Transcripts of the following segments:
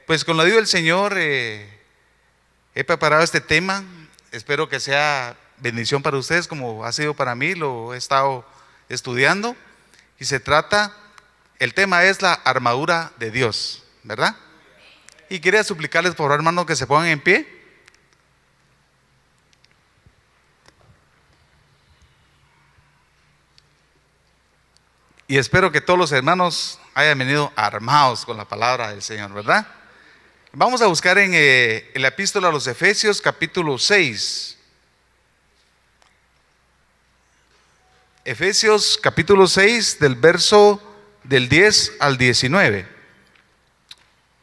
Pues con la ayuda del Señor he preparado este tema. Espero que sea bendición para ustedes como ha sido para mí, lo he estado estudiando. Y el tema es la armadura de Dios, ¿verdad? Y quería suplicarles por favor, hermanos, que se pongan en pie. Y espero que todos los hermanos hayan venido armados con la palabra del Señor, ¿verdad? Vamos a buscar en la epístola a los Efesios, capítulo 6. Efesios, capítulo 6, del verso del 10 al 19.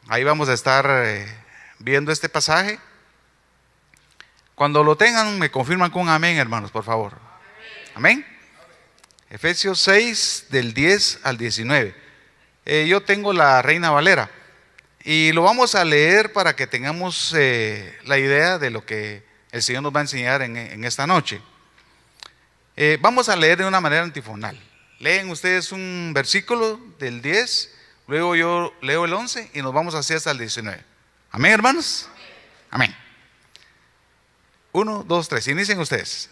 Ahí vamos a estar viendo este pasaje. Cuando lo tengan, me confirman con amén, hermanos, por favor. Amén. Efesios 6, del 10 al 19. Yo tengo la Reina Valera. Y lo vamos a leer para que tengamos la idea de lo que el Señor nos va a enseñar en esta noche. Vamos a leer de una manera antifonal. Leen ustedes un versículo del 10, luego yo leo el 11 y nos vamos así hasta el 19. ¿Amén, hermanos? Amén. 1, 2, 3. Inicien ustedes.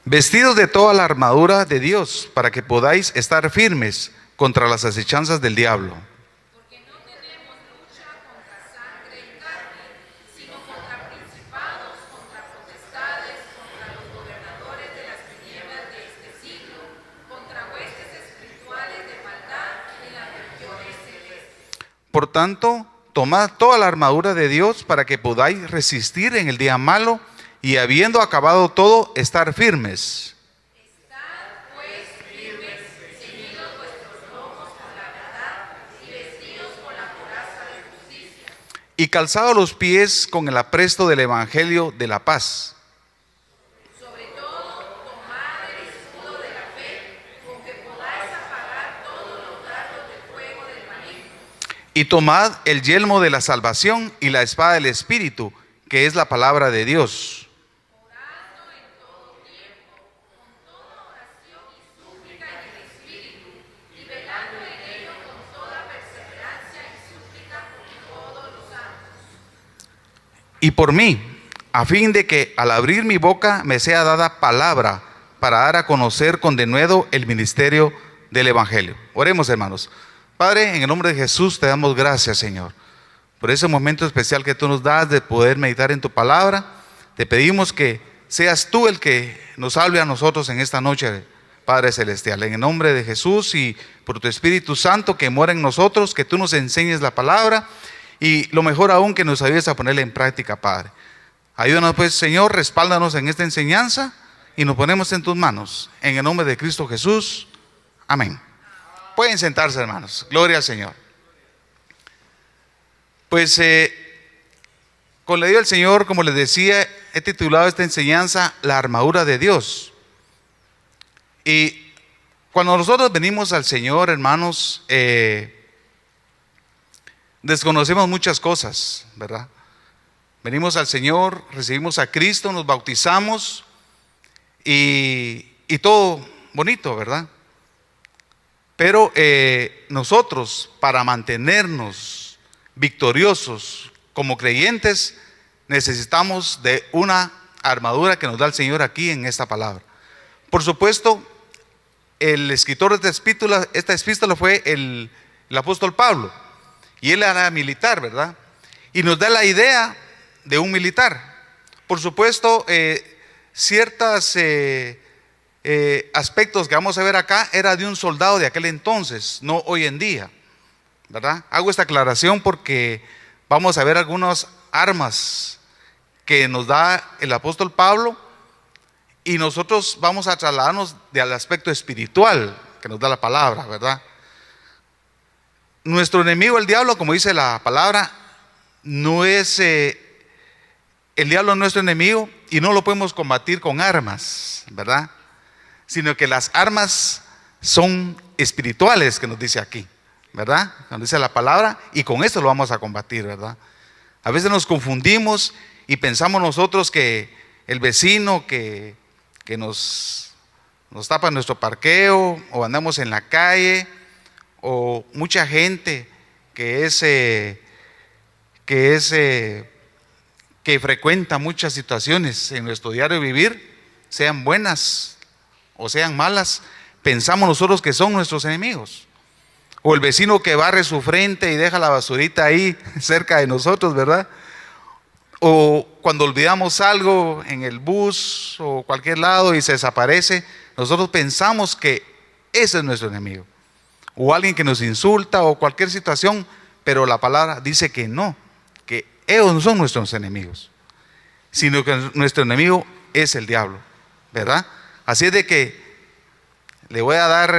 Vestidos de toda la armadura de Dios, para que podáis estar firmes contra las acechanzas del diablo. Porque no tenemos lucha contra sangre y carne, sino contra principados, contra potestades, contra los gobernadores de las tinieblas de este siglo, contra huestes espirituales de maldad en las regiones celestes. Por tanto, tomad toda la armadura de Dios para que podáis resistir en el día malo y habiendo acabado todo, estar firmes. Estad pues firmes, ceñidos vuestros lomos con la verdad y vestidos con la coraza de justicia. Y calzados los pies con el apresto del evangelio de la paz. Sobre todo, tomad el escudo de la fe, con que podáis apagar todos los dardos del fuego del maligno. Y tomad el yelmo de la salvación y la espada del Espíritu, que es la palabra de Dios. Orando en todo tiempo, con toda oración y súplica en el Espíritu, y velando en ello con toda perseverancia y súplica por todos los santos. Y por mí, a fin de que al abrir mi boca me sea dada palabra para dar a conocer con denuedo el ministerio del evangelio. Oremos, hermanos. Padre, en el nombre de Jesús te damos gracias, Señor, por ese momento especial que tú nos das de poder meditar en tu palabra. Te pedimos que seas tú el que nos hable a nosotros en esta noche, Padre Celestial. En el nombre de Jesús y por tu Espíritu Santo que mora en nosotros, que tú nos enseñes la palabra y lo mejor aún que nos ayudes a ponerla en práctica, Padre. Ayúdanos pues, Señor, respáldanos en esta enseñanza y nos ponemos en tus manos. En el nombre de Cristo Jesús. Amén. Pueden sentarse, hermanos. Gloria al Señor. Pues con la ayuda del Señor, como les decía, he titulado esta enseñanza La armadura de Dios. Y cuando nosotros venimos al Señor, hermanos, desconocemos muchas cosas, ¿verdad? Venimos al Señor, recibimos a Cristo, nos bautizamos y todo bonito, ¿verdad? Pero nosotros, para mantenernos victoriosos como creyentes, necesitamos de una armadura que nos da el Señor aquí en esta palabra. Por supuesto, el escritor de esta epístola fue el apóstol Pablo, y él era militar, ¿verdad? Y nos da la idea de un militar. Por supuesto, ciertos aspectos que vamos a ver acá era de un soldado de aquel entonces, no hoy en día, ¿verdad? Hago esta aclaración porque vamos a ver algunas armas que nos da el apóstol Pablo y nosotros vamos a trasladarnos del aspecto espiritual que nos da la palabra, ¿verdad? Nuestro enemigo, el diablo, como dice la palabra, no es el diablo es nuestro enemigo y no lo podemos combatir con armas, ¿verdad? Sino que las armas son espirituales, que nos dice aquí, ¿verdad? Nos dice la palabra, y con esto lo vamos a combatir, ¿verdad? A veces nos confundimos y pensamos nosotros que el vecino que nos nos tapan nuestro parqueo, o andamos en la calle, o mucha gente que frecuenta muchas situaciones en nuestro diario vivir, sean buenas o sean malas, pensamos nosotros que son nuestros enemigos. O el vecino que barre su frente y deja la basurita ahí cerca de nosotros, ¿verdad? O cuando olvidamos algo en el bus o cualquier lado y se desaparece, nosotros pensamos que ese es nuestro enemigo. O alguien que nos insulta o cualquier situación, pero la palabra dice que no, que ellos no son nuestros enemigos, sino que nuestro enemigo es el diablo, ¿verdad? Así es de que le voy a dar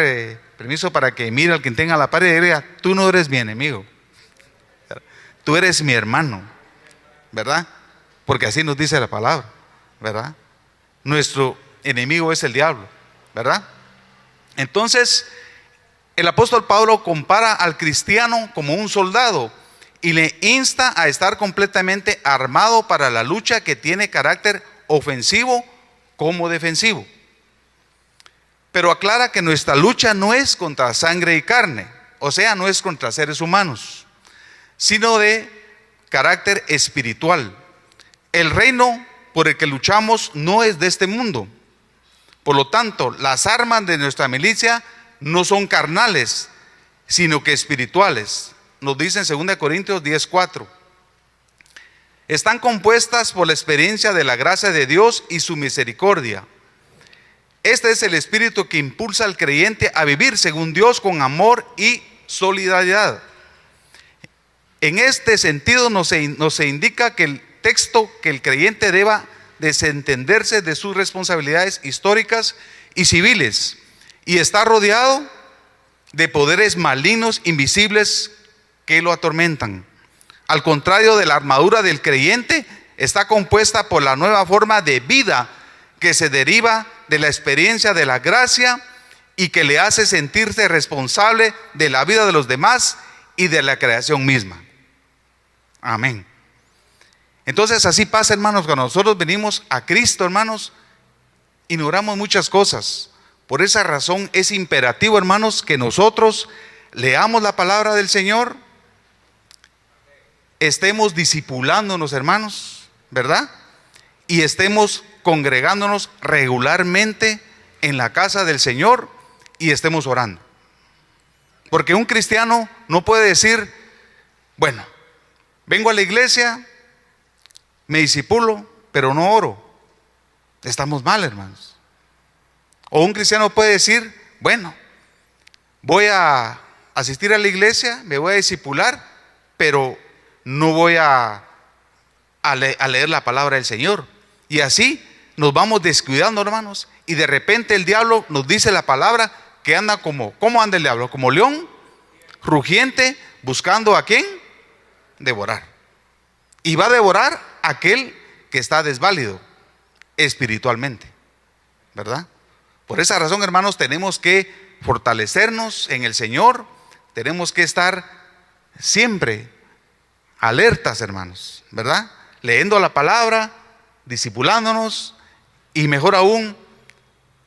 permiso para que mire al quien tenga la pared y diga: tú no eres mi enemigo, tú eres mi hermano, ¿verdad? Porque así nos dice la palabra, ¿verdad? Nuestro enemigo es el diablo, ¿verdad? Entonces, el apóstol Pablo compara al cristiano como un soldado y le insta a estar completamente armado para la lucha que tiene carácter ofensivo como defensivo. Pero aclara que nuestra lucha no es contra sangre y carne, o sea, no es contra seres humanos, sino de carácter espiritual. El reino por el que luchamos no es de este mundo. Por lo tanto, las armas de nuestra milicia no son carnales, sino que espirituales. Nos dice en 2 Corintios 10:4. Están compuestas por la experiencia de la gracia de Dios y su misericordia. Este es el espíritu que impulsa al creyente a vivir según Dios con amor y solidaridad. En este sentido nos se indica que el texto que el creyente deba desentenderse de sus responsabilidades históricas y civiles y está rodeado de poderes malignos invisibles que lo atormentan. Al contrario de la armadura del creyente, está compuesta por la nueva forma de vida que se deriva de la experiencia de la gracia y que le hace sentirse responsable de la vida de los demás y de la creación misma. Amén. Entonces así pasa, hermanos, cuando nosotros venimos a Cristo, hermanos, ignoramos muchas cosas. Por esa razón es imperativo, hermanos, que nosotros leamos la palabra del Señor, estemos discipulándonos, hermanos, ¿verdad? Y estemos congregándonos regularmente en la casa del Señor y estemos orando. Porque un cristiano no puede decir: bueno, vengo a la iglesia, me disipulo, pero no oro. Estamos mal, hermanos. O un cristiano puede decir: bueno, voy a asistir a la iglesia, me voy a disipular, pero no voy a leer la palabra del Señor. Y así nos vamos descuidando, hermanos, y de repente el diablo nos dice la palabra que anda ¿cómo anda el diablo? Como león rugiente, buscando ¿a quién? Devorar. Y va a devorar a aquel que está desválido espiritualmente, ¿verdad? Por esa razón, hermanos, tenemos que fortalecernos en el Señor, tenemos que estar siempre alertas, hermanos, ¿verdad? Leyendo la palabra, discipulándonos, y mejor aún,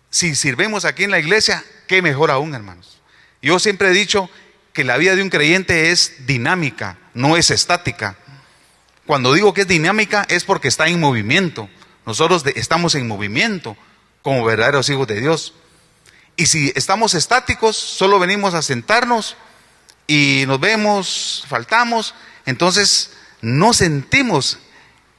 si sirvemos aquí en la iglesia, qué mejor aún, hermanos. Yo siempre he dicho que la vida de un creyente es dinámica, no es estática. Cuando digo que es dinámica es porque está en movimiento. Nosotros estamos en movimiento como verdaderos hijos de Dios. Y si estamos estáticos, solo venimos a sentarnos y nos vemos, faltamos, entonces no sentimos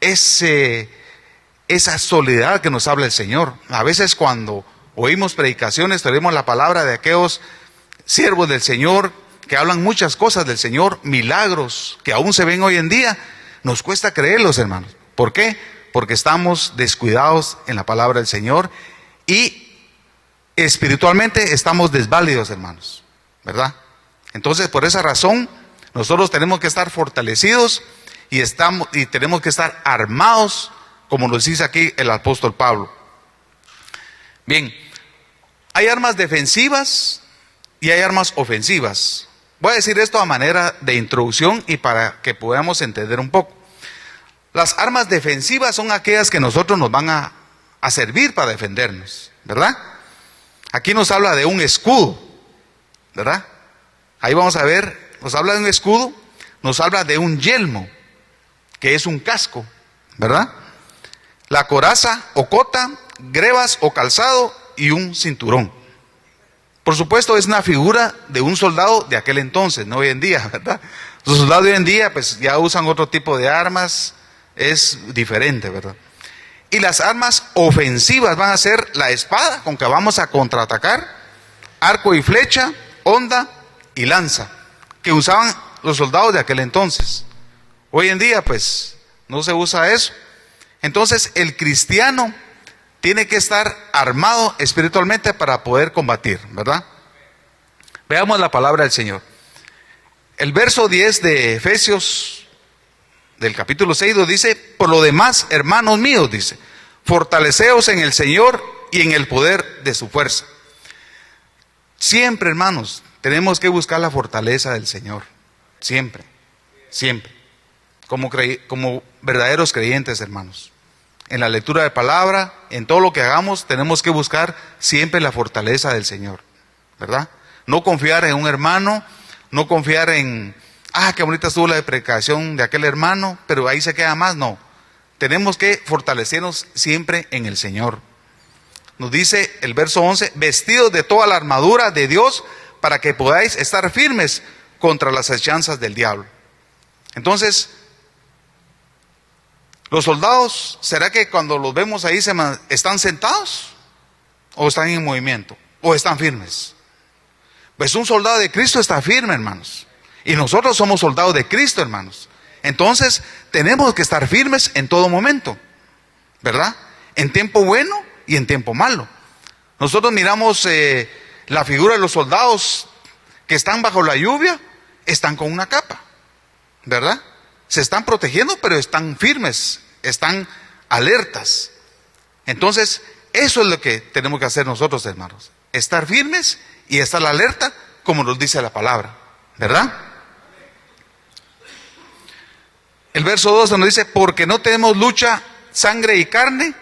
esa soledad que nos habla el Señor. A veces cuando oímos predicaciones, tenemos la palabra de aquellos siervos del Señor que hablan muchas cosas del Señor, milagros que aún se ven hoy en día, nos cuesta creerlos, hermanos. ¿Por qué? Porque estamos descuidados en la palabra del Señor y espiritualmente estamos desválidos, hermanos, ¿verdad? Entonces, por esa razón, nosotros tenemos que estar fortalecidos y tenemos que estar armados, como nos dice aquí el apóstol Pablo. Bien, hay armas defensivas y hay armas ofensivas. Voy a decir esto a manera de introducción y para que podamos entender un poco. Las armas defensivas son aquellas que nosotros nos van a servir para defendernos, ¿verdad? Aquí nos habla de un escudo, ¿verdad? Ahí vamos a ver, nos habla de un escudo, nos habla de un yelmo, que es un casco, ¿verdad? La coraza o cota, grebas o calzado y un cinturón. Por supuesto, es una figura de un soldado de aquel entonces, no hoy en día, ¿verdad? Los soldados de hoy en día pues ya usan otro tipo de armas, es diferente, ¿verdad? Y las armas ofensivas van a ser la espada con que vamos a contraatacar, arco y flecha, honda y lanza, que usaban los soldados de aquel entonces. Hoy en día pues no se usa eso. Entonces el cristiano tiene que estar armado espiritualmente para poder combatir, ¿verdad? Veamos la palabra del Señor. El verso 10 de Efesios, del capítulo 6, dice: por lo demás, hermanos míos, dice, fortaleceos en el Señor y en el poder de su fuerza. Siempre, hermanos, tenemos que buscar la fortaleza del Señor. Siempre, siempre. Como verdaderos creyentes, hermanos. En la lectura de palabra, en todo lo que hagamos, tenemos que buscar siempre la fortaleza del Señor, ¿verdad? No confiar en un hermano, no confiar en, qué bonita estuvo la predicación de aquel hermano, pero ahí se queda más. No, tenemos que fortalecernos siempre en el Señor. Nos dice el verso 11, vestidos de toda la armadura de Dios para que podáis estar firmes contra las acechanzas del diablo. Entonces, los soldados, ¿será que cuando los vemos ahí están sentados? ¿O están en movimiento? ¿O están firmes? Pues un soldado de Cristo está firme, hermanos. Y nosotros somos soldados de Cristo, hermanos. Entonces, tenemos que estar firmes en todo momento, ¿verdad? En tiempo bueno y en tiempo malo. Nosotros miramos la figura de los soldados que están bajo la lluvia, están con una capa, ¿verdad? Se están protegiendo, pero están firmes, están alertas. Entonces, eso es lo que tenemos que hacer nosotros, hermanos. Estar firmes y estar alerta, como nos dice la palabra, ¿verdad? El verso 12 nos dice, porque no tenemos lucha sangre y carne,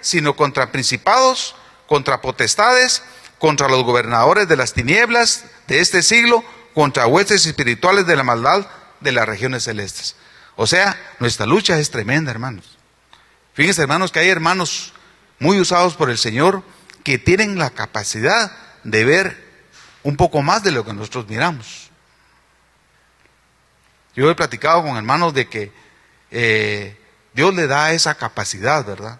sino contra principados, contra potestades, contra los gobernadores de las tinieblas de este siglo, contra huestes espirituales de la maldad de las regiones celestes. O sea, nuestra lucha es tremenda, hermanos. Fíjense, hermanos, que hay hermanos muy usados por el Señor que tienen la capacidad de ver un poco más de lo que nosotros miramos. Yo he platicado con hermanos de que Dios le da esa capacidad, ¿verdad?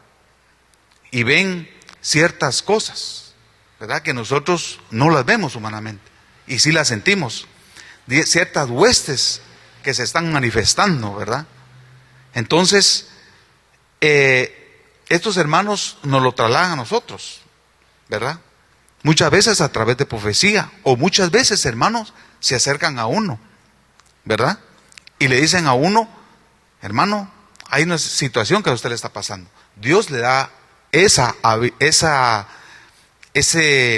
Y ven ciertas cosas, ¿verdad? Que nosotros no las vemos humanamente y sí las sentimos. Ciertas huestes que se están manifestando, ¿verdad? Entonces, estos hermanos nos lo trasladan a nosotros, ¿verdad? Muchas veces a través de profecía, o muchas veces, hermanos, se acercan a uno, ¿verdad? Y le dicen a uno, hermano, hay una situación que a usted le está pasando. Dios le da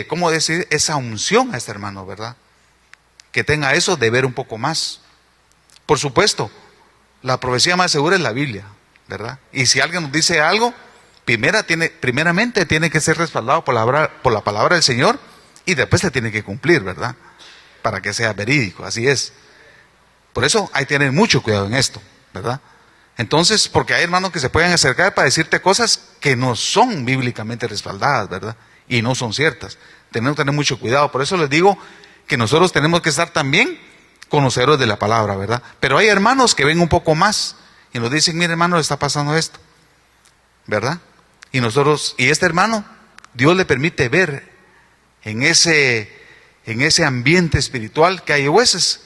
¿cómo decir? Esa unción a este hermano, ¿verdad? Que tenga eso de ver un poco más. Por supuesto, la profecía más segura es la Biblia, ¿verdad? Y si alguien nos dice algo, primeramente tiene que ser respaldado por la palabra del Señor y después se tiene que cumplir, ¿verdad? Para que sea verídico, así es. Por eso hay que tener mucho cuidado en esto, ¿verdad? Entonces, porque hay hermanos que se pueden acercar para decirte cosas que no son bíblicamente respaldadas, ¿verdad? Y no son ciertas. Tenemos que tener mucho cuidado. Por eso les digo que nosotros tenemos que estar también conocedores de la palabra, ¿verdad? Pero hay hermanos que ven un poco más y nos dicen, mire hermano, le está pasando esto, ¿verdad? Y este hermano, Dios le permite ver en ese ambiente espiritual que hay huesos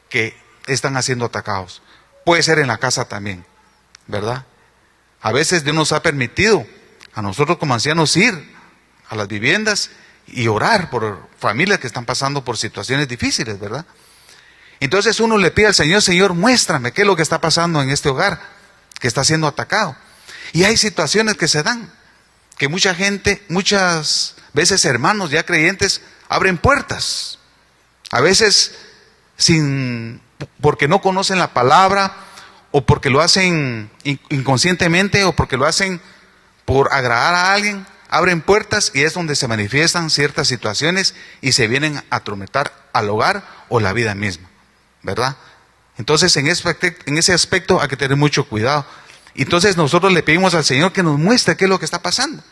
que están siendo atacados. Puede ser en la casa también, ¿verdad? A veces Dios nos ha permitido a nosotros como ancianos ir a las viviendas y orar por familias que están pasando por situaciones difíciles, ¿verdad? Entonces uno le pide al Señor, Señor, muéstrame qué es lo que está pasando en este hogar que está siendo atacado. Y hay situaciones que se dan, que mucha gente, muchas veces hermanos ya creyentes, abren puertas. A veces porque no conocen la palabra, o porque lo hacen inconscientemente, o porque lo hacen por agradar a alguien, abren puertas y es donde se manifiestan ciertas situaciones y se vienen a atormentar al hogar o la vida misma, ¿verdad? Entonces en ese aspecto hay que tener mucho cuidado. Entonces nosotros le pedimos al Señor que nos muestre qué es lo que está pasando.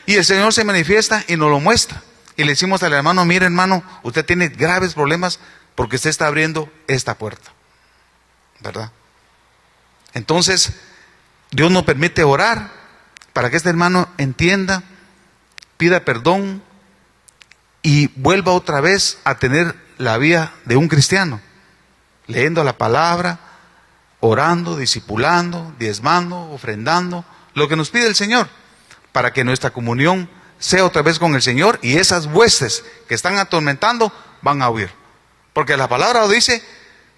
Y el Señor se manifiesta y nos lo muestra. Y le decimos al hermano, mire hermano, usted tiene graves problemas porque usted está abriendo esta puerta, ¿verdad? Entonces Dios nos permite orar para que este hermano entienda, pida perdón y vuelva otra vez a tener la vida de un cristiano, leyendo la palabra, orando, discipulando, diezmando, ofrendando, lo que nos pide el Señor, para que nuestra comunión sea otra vez con el Señor y esas huestes que están atormentando van a huir. Porque la palabra dice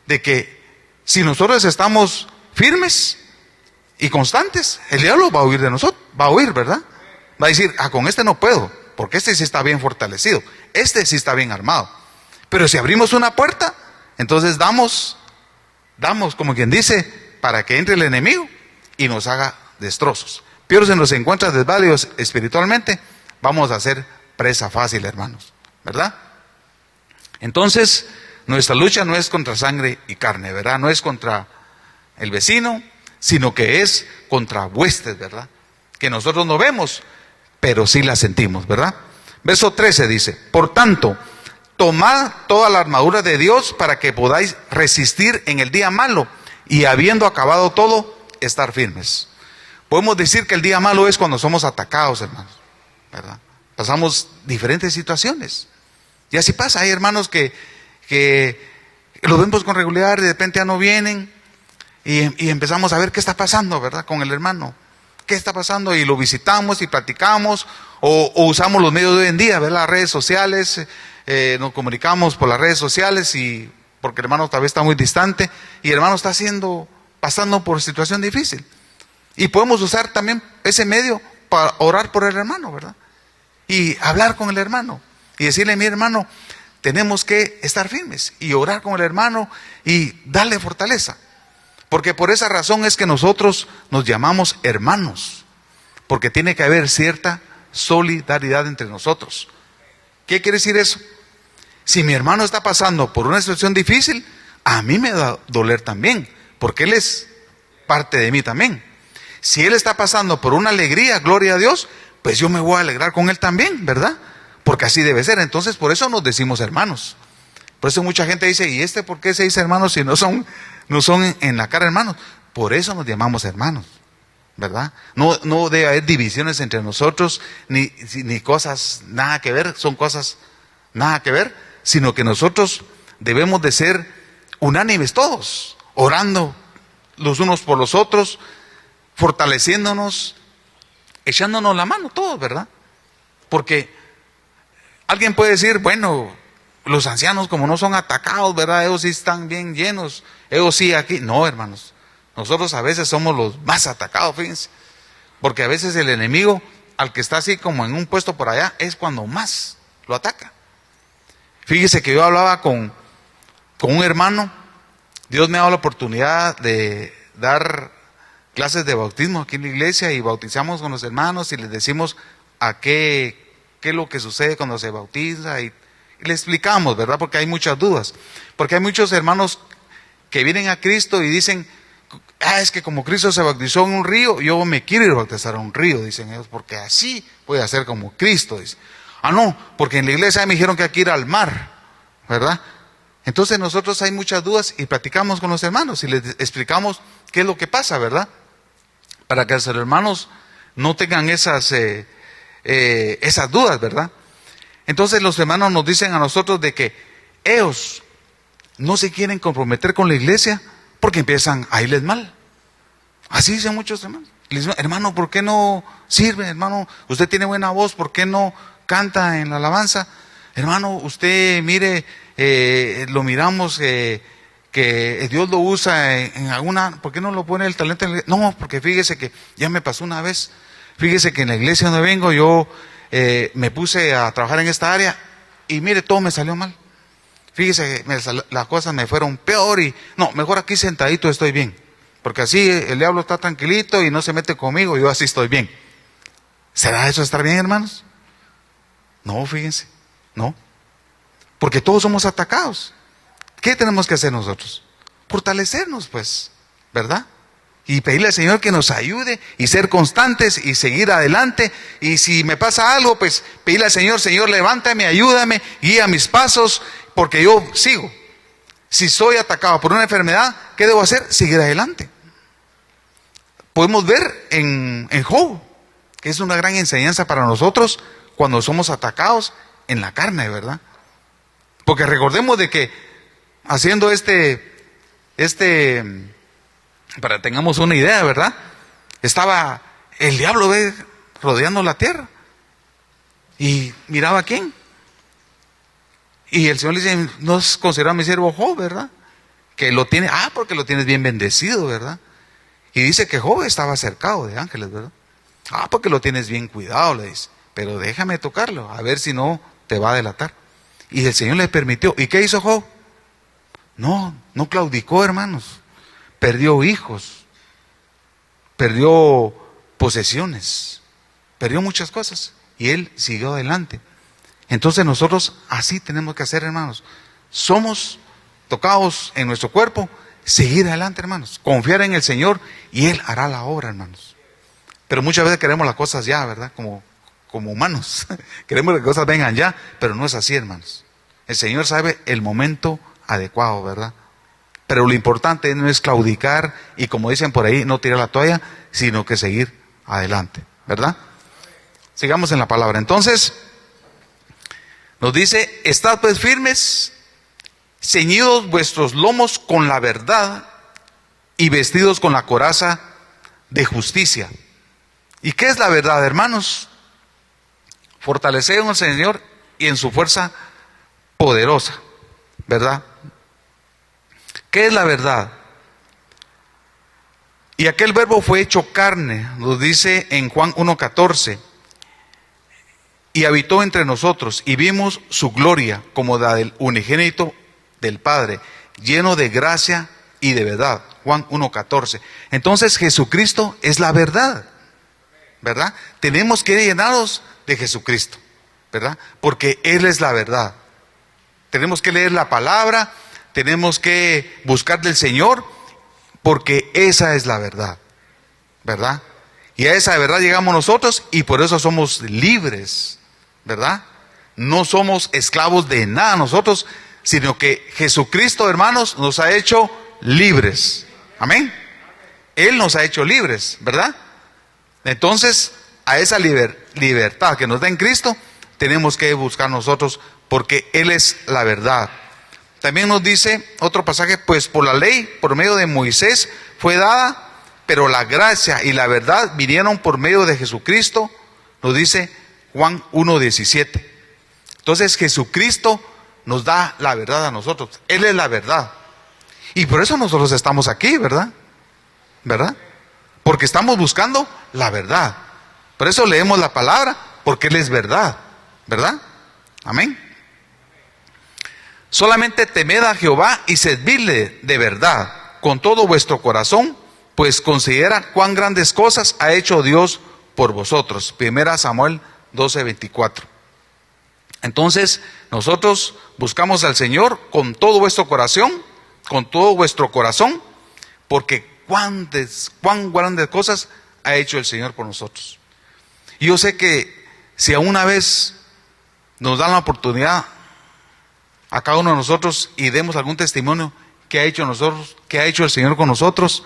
de que si nosotros estamos firmes y constantes, el diablo va a huir de nosotros, va a huir, ¿verdad? Va a decir, con este no puedo, porque este sí está bien fortalecido, este sí está bien armado. Pero si abrimos una puerta, entonces damos como quien dice, para que entre el enemigo y nos haga destrozos. Pero si nos encuentra desvalidos espiritualmente, vamos a ser presa fácil, hermanos, ¿verdad? Entonces, nuestra lucha no es contra sangre y carne, ¿verdad? No es contra el vecino, sino que es contra huestes, ¿verdad? Que nosotros no vemos, pero sí las sentimos, ¿verdad? Verso 13 dice, por tanto, tomad toda la armadura de Dios para que podáis resistir en el día malo y habiendo acabado todo, estar firmes. Podemos decir que el día malo es cuando somos atacados, hermanos, ¿verdad? Pasamos diferentes situaciones. Y así pasa, hay hermanos que los vemos con regularidad y de repente ya no vienen y empezamos a ver qué está pasando, ¿verdad? Con el hermano. ¿Qué está pasando? Y lo visitamos y platicamos o usamos los medios de hoy en día, ¿verdad? Las redes sociales, nos comunicamos por las redes sociales y porque el hermano tal vez está muy distante y el hermano está pasando por situación difícil. Y podemos usar también ese medio para orar por el hermano, ¿verdad? Y hablar con el hermano y decirle, mi hermano, tenemos que estar firmes y orar con el hermano y darle fortaleza. Porque por esa razón es que nosotros nos llamamos hermanos, porque tiene que haber cierta solidaridad entre nosotros. ¿Qué quiere decir eso? Si mi hermano está pasando por una situación difícil, a mí me va a doler también, porque él es parte de mí también. Si él está pasando por una alegría, gloria a Dios, pues yo me voy a alegrar con él también, ¿verdad? Porque así debe ser. Entonces por eso nos decimos hermanos. Por eso mucha gente dice, ¿y por qué se dice hermanos si no son en la cara hermanos? Por eso nos llamamos hermanos, ¿verdad? No debe haber divisiones entre nosotros, ni cosas nada que ver, son cosas nada que ver, sino que nosotros debemos de ser unánimes todos, orando los unos por los otros, fortaleciéndonos, echándonos la mano todos, ¿verdad? Porque alguien puede decir, bueno, los ancianos como no son atacados, ¿verdad? Ellos sí están bien llenos, ellos sí aquí. No, hermanos, nosotros a veces somos los más atacados, fíjense. Porque a veces el enemigo, al que está así como en un puesto por allá, es cuando más lo ataca. Fíjese que yo hablaba con un hermano, Dios me ha dado la oportunidad de dar clases de bautismo aquí en la iglesia y bautizamos con los hermanos y les decimos qué es lo que sucede cuando se bautiza y le explicamos, ¿verdad? Porque hay muchas dudas. Porque hay muchos hermanos que vienen a Cristo y dicen, es que como Cristo se bautizó en un río, yo me quiero ir a bautizar a un río, dicen ellos, porque así voy a ser como Cristo, dice. No, porque en la iglesia me dijeron que hay que ir al mar, ¿verdad? Entonces nosotros hay muchas dudas y platicamos con los hermanos y les explicamos qué es lo que pasa, ¿verdad? Para que los hermanos no tengan esas dudas, ¿verdad? Entonces los hermanos nos dicen a nosotros de que ellos no se quieren comprometer con la iglesia porque empiezan a irles mal. Así dicen muchos hermanos. Les dicen, hermano, ¿por qué no sirve? Hermano, usted tiene buena voz, ¿por qué no canta en la alabanza? Hermano, usted mire, lo miramos que Dios lo usa en alguna, ¿por qué no lo pone el talento en la iglesia? No, porque fíjese que ya me pasó una vez. Fíjese que en la iglesia donde vengo yo me puse a trabajar en esta área y mire, todo me salió mal. Fíjese, las cosas me fueron peor y no, mejor aquí sentadito estoy bien. Porque así el diablo está tranquilito y no se mete conmigo, yo así estoy bien. ¿Será eso estar bien, hermanos? No, fíjense, no. Porque todos somos atacados. ¿Qué tenemos que hacer nosotros? Fortalecernos, pues, ¿verdad? Y pedirle al Señor que nos ayude y ser constantes y seguir adelante. Y si me pasa algo, pues pedirle al Señor, Señor, levántame, ayúdame, guía mis pasos, porque yo sigo. Si soy atacado por una enfermedad, ¿qué debo hacer? Seguir adelante. Podemos ver en Job, que es una gran enseñanza para nosotros cuando somos atacados en la carne, ¿verdad? Porque recordemos de que haciendo para que tengamos una idea, ¿verdad? Estaba el diablo, ¿ve?, rodeando la tierra. Y miraba a quién. Y el Señor le dice, no es considerado mi siervo Job, ¿verdad? Que lo tiene, porque lo tienes bien bendecido, ¿verdad? Y dice que Job estaba cercado de ángeles, ¿verdad? Porque lo tienes bien cuidado, le dice. Pero déjame tocarlo, a ver si no te va a delatar. Y el Señor le permitió. ¿Y qué hizo Job? No claudicó, hermanos. Perdió hijos, perdió posesiones, perdió muchas cosas. Y él siguió adelante. Entonces nosotros así tenemos que hacer, hermanos. Somos tocados en nuestro cuerpo, seguir adelante, hermanos. Confiar en el Señor y Él hará la obra, hermanos. Pero muchas veces queremos las cosas ya, ¿verdad? Como humanos. Queremos que las cosas vengan ya, pero no es así, hermanos. El Señor sabe el momento adecuado, ¿verdad? Pero lo importante no es claudicar y, como dicen por ahí, no tirar la toalla, sino que seguir adelante, ¿verdad? Sigamos en la palabra. Entonces, nos dice, estad pues firmes, ceñidos vuestros lomos con la verdad y vestidos con la coraza de justicia. ¿Y qué es la verdad, hermanos? Fortalecer en el Señor y en su fuerza poderosa, ¿verdad? ¿Qué es la verdad? Y aquel verbo fue hecho carne, nos dice en Juan 1:14, y habitó entre nosotros, y vimos su gloria como la del unigénito del Padre, lleno de gracia y de verdad. Juan 1:14. Entonces Jesucristo es la verdad, ¿verdad? Tenemos que llenarnos de Jesucristo, ¿verdad? Porque Él es la verdad. Tenemos que leer la palabra, tenemos que buscar del Señor, porque esa es la verdad, ¿verdad? Y a esa verdad llegamos nosotros y por eso somos libres, ¿verdad? No somos esclavos de nada nosotros, sino que Jesucristo, hermanos, nos ha hecho libres. Amén. Él nos ha hecho libres, ¿verdad? Entonces, a esa libertad que nos da en Cristo, tenemos que buscar nosotros, porque Él es la verdad. También nos dice otro pasaje, pues por la ley, por medio de Moisés, fue dada, pero la gracia y la verdad vinieron por medio de Jesucristo, nos dice Juan 1:17. Entonces Jesucristo nos da la verdad a nosotros. Él es la verdad. Y por eso nosotros estamos aquí, ¿verdad? ¿Verdad? Porque estamos buscando la verdad. Por eso leemos la palabra, porque Él es verdad, ¿verdad? Amén. Solamente temed a Jehová y servidle de verdad con todo vuestro corazón, pues considera cuán grandes cosas ha hecho Dios por vosotros. 1 Samuel 12:24. Entonces, nosotros buscamos al Señor con todo vuestro corazón, porque cuán grandes cosas ha hecho el Señor por nosotros. Y yo sé que si aún una vez nos dan la oportunidad a cada uno de nosotros y demos algún testimonio que ha hecho nosotros, que ha hecho el Señor con nosotros,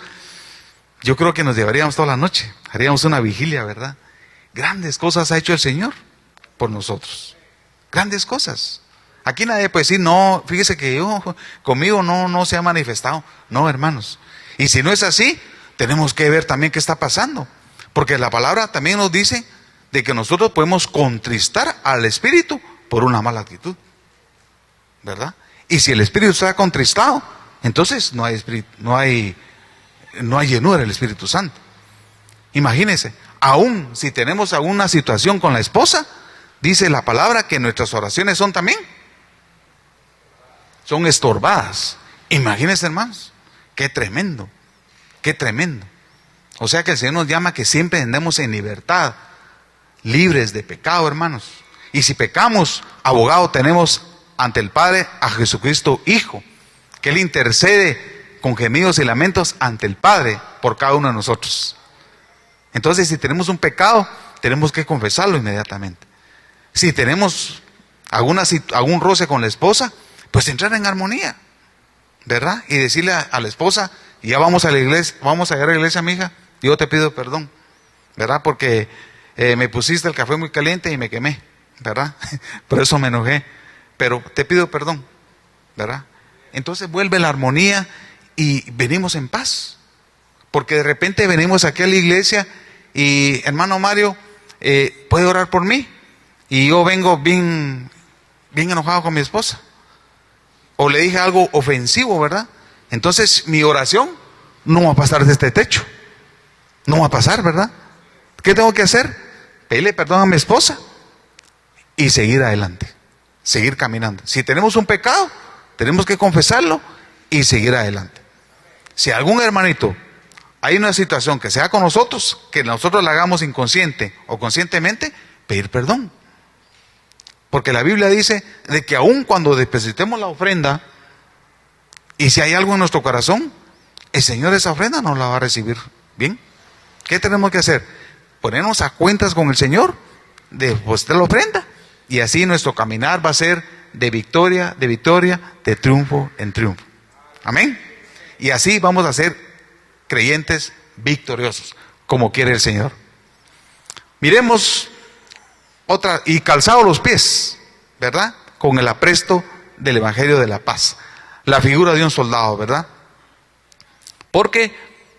yo creo que nos llevaríamos toda la noche, haríamos una vigilia, ¿verdad? Grandes cosas ha hecho el Señor por nosotros, grandes cosas. Aquí nadie puede decir, no, fíjese que conmigo no se ha manifestado. No, hermanos. Y si no es así, tenemos que ver también qué está pasando, porque la palabra también nos dice de que nosotros podemos contristar al Espíritu por una mala actitud, ¿verdad? Y si el Espíritu está contristado, entonces no hay llenura del Espíritu Santo. Imagínense, aún si tenemos alguna situación con la esposa, dice la palabra que nuestras oraciones son estorbadas. Imagínense, hermanos, qué tremendo, qué tremendo. O sea que el Señor nos llama que siempre andemos en libertad. libres de pecado, hermanos. Y si pecamos, abogado tenemos ante el Padre a Jesucristo Hijo, que Él intercede con gemidos y lamentos ante el Padre por cada uno de nosotros. Entonces, si tenemos un pecado, tenemos que confesarlo inmediatamente. Si tenemos algún roce con la esposa, pues entrar en armonía, ¿verdad? Y decirle a la esposa, ya vamos a la iglesia, vamos a llegar a la iglesia, mija, yo te pido perdón, ¿verdad? Porque me pusiste el café muy caliente y me quemé, ¿verdad? Por eso me enojé, pero te pido perdón, ¿verdad? Entonces vuelve la armonía y venimos en paz. Porque de repente venimos aquí a la iglesia y, hermano Mario, ¿puede orar por mí? Y yo vengo bien enojado con mi esposa. O le dije algo ofensivo, ¿verdad? Entonces mi oración no va a pasar de este techo. No va a pasar, ¿verdad? ¿Qué tengo que hacer? Pedirle perdón a mi esposa y seguir adelante. Seguir caminando. Si tenemos un pecado, tenemos que confesarlo y seguir adelante. Si algún hermanito hay una situación que sea con nosotros, que nosotros la hagamos inconsciente o conscientemente, pedir perdón. Porque la Biblia dice de que aun cuando depositemos la ofrenda, y si hay algo en nuestro corazón, el Señor esa ofrenda no la va a recibir bien. ¿Qué tenemos que hacer? Ponernos a cuentas con el Señor, depositar la ofrenda, y así nuestro caminar va a ser de victoria, de triunfo en triunfo. Amén. Y así vamos a ser creyentes victoriosos, como quiere el Señor. Miremos otra, y calzados los pies, ¿verdad? Con el apresto del Evangelio de la paz. La figura de un soldado, ¿verdad? Porque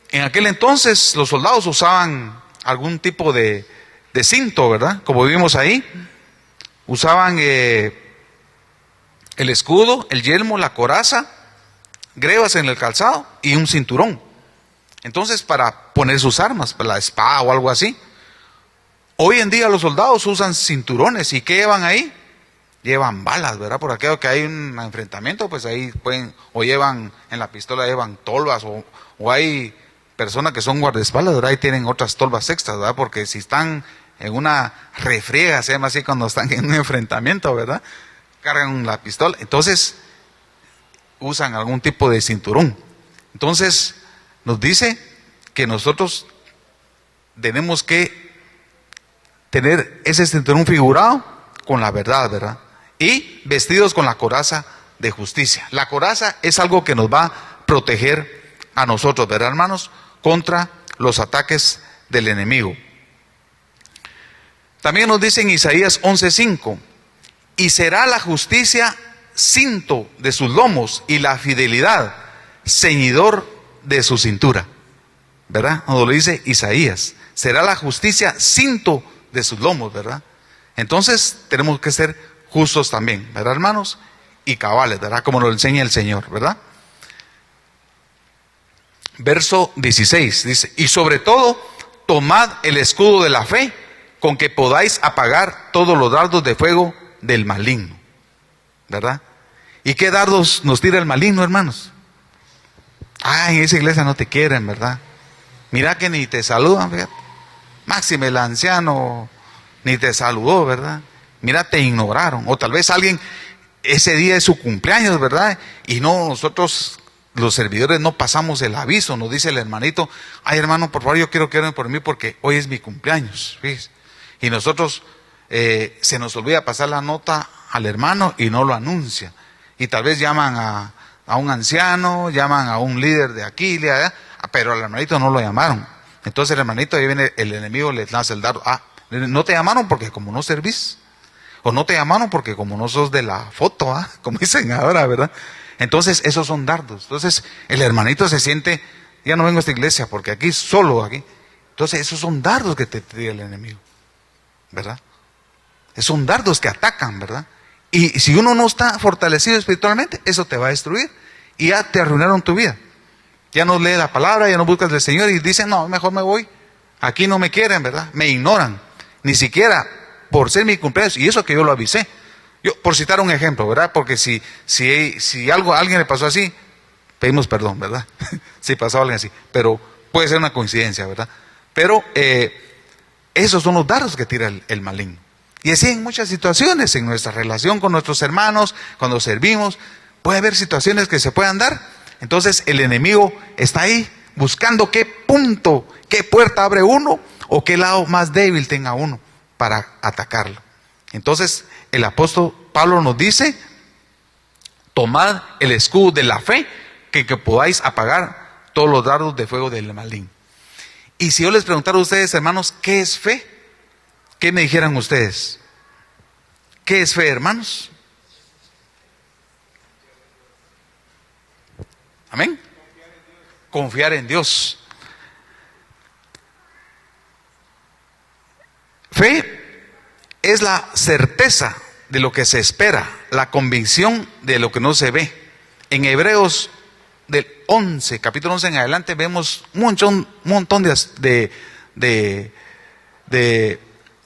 en aquel entonces los soldados usaban algún tipo de cinto, ¿verdad? Como vimos ahí, usaban el escudo, el yelmo, la coraza, grebas en el calzado y un cinturón. Entonces, para poner sus armas, para la espada o algo así. Hoy en día los soldados usan cinturones. ¿Y qué llevan ahí? Llevan balas, ¿verdad? Por aquello que hay un enfrentamiento, pues ahí pueden, o llevan en la pistola, llevan tolvas, o hay personas que son guardaespaldas, ¿verdad? Y tienen otras tolvas extras, ¿verdad? Porque si están en una refriega, se llama así cuando están en un enfrentamiento, ¿verdad? Cargan la pistola, entonces usan algún tipo de cinturón. Entonces nos dice que nosotros tenemos que tener ese cinturón figurado con la verdad, ¿verdad? Y vestidos con la coraza de justicia. La coraza es algo que nos va a proteger a nosotros, ¿verdad, hermanos? Contra los ataques del enemigo. También nos dice en Isaías 11:5, y será la justicia cinto de sus lomos y la fidelidad ceñidor de su cintura, ¿verdad? Cuando lo dice Isaías, será la justicia cinto de sus lomos, ¿verdad? Entonces tenemos que ser justos también, ¿verdad, hermanos? Y cabales, ¿verdad? Como nos enseña el Señor, ¿verdad? Verso 16 dice, y sobre todo tomad el escudo de la fe, con que podáis apagar todos los dardos de fuego del maligno, ¿verdad? ¿Y qué dardos nos tira el maligno, hermanos? En esa iglesia no te quieren, ¿verdad? Mira que ni te saludan, fíjate. Máxime el anciano ni te saludó, ¿verdad? Mira, te ignoraron. O tal vez alguien, ese día es su cumpleaños, ¿verdad? Y no, nosotros, los servidores, no pasamos el aviso. Nos dice el hermanito, ay hermano, por favor, yo quiero que oren por mí porque hoy es mi cumpleaños, fíjese. Y nosotros, se nos olvida pasar la nota al hermano y no lo anuncia. Y tal vez llaman a un anciano, llaman a un líder de aquí, de allá, pero al hermanito no lo llamaron. Entonces el hermanito, ahí viene el enemigo, le lanza el dardo. No te llamaron porque como no servís. O no te llamaron porque como no sos de la foto, como dicen ahora, ¿verdad? Entonces esos son dardos. Entonces el hermanito se siente, ya no vengo a esta iglesia porque aquí solo aquí. Entonces esos son dardos que te tira el enemigo, ¿verdad? Esos son dardos que atacan, ¿verdad? Y si uno no está fortalecido espiritualmente, eso te va a destruir. Y ya te arruinaron tu vida. Ya no lees la palabra, ya no buscas del Señor y dicen, no, mejor me voy. Aquí no me quieren, ¿verdad? Me ignoran. Ni siquiera por ser mi cumpleaños. Y eso que yo lo avisé. Yo, por citar un ejemplo, ¿verdad? Porque si a alguien le pasó así, pedimos perdón, ¿verdad? Si pasó a alguien así. Pero puede ser una coincidencia, ¿verdad? Pero Esos son los dardos que tira el maligno. Y así en muchas situaciones, en nuestra relación con nuestros hermanos, cuando servimos, puede haber situaciones que se puedan dar. Entonces el enemigo está ahí buscando qué punto, qué puerta abre uno o qué lado más débil tenga uno para atacarlo. Entonces el apóstol Pablo nos dice: tomad el escudo de la fe, que podáis apagar todos los dardos de fuego del maligno. Y si yo les preguntara a ustedes, hermanos, ¿qué es fe? ¿Qué me dijeran ustedes? ¿Qué es fe, hermanos? Amén. Confiar en Dios. Fe es la certeza de lo que se espera, la convicción de lo que no se ve. En Hebreos del 11, capítulo 11 en adelante, vemos un montón de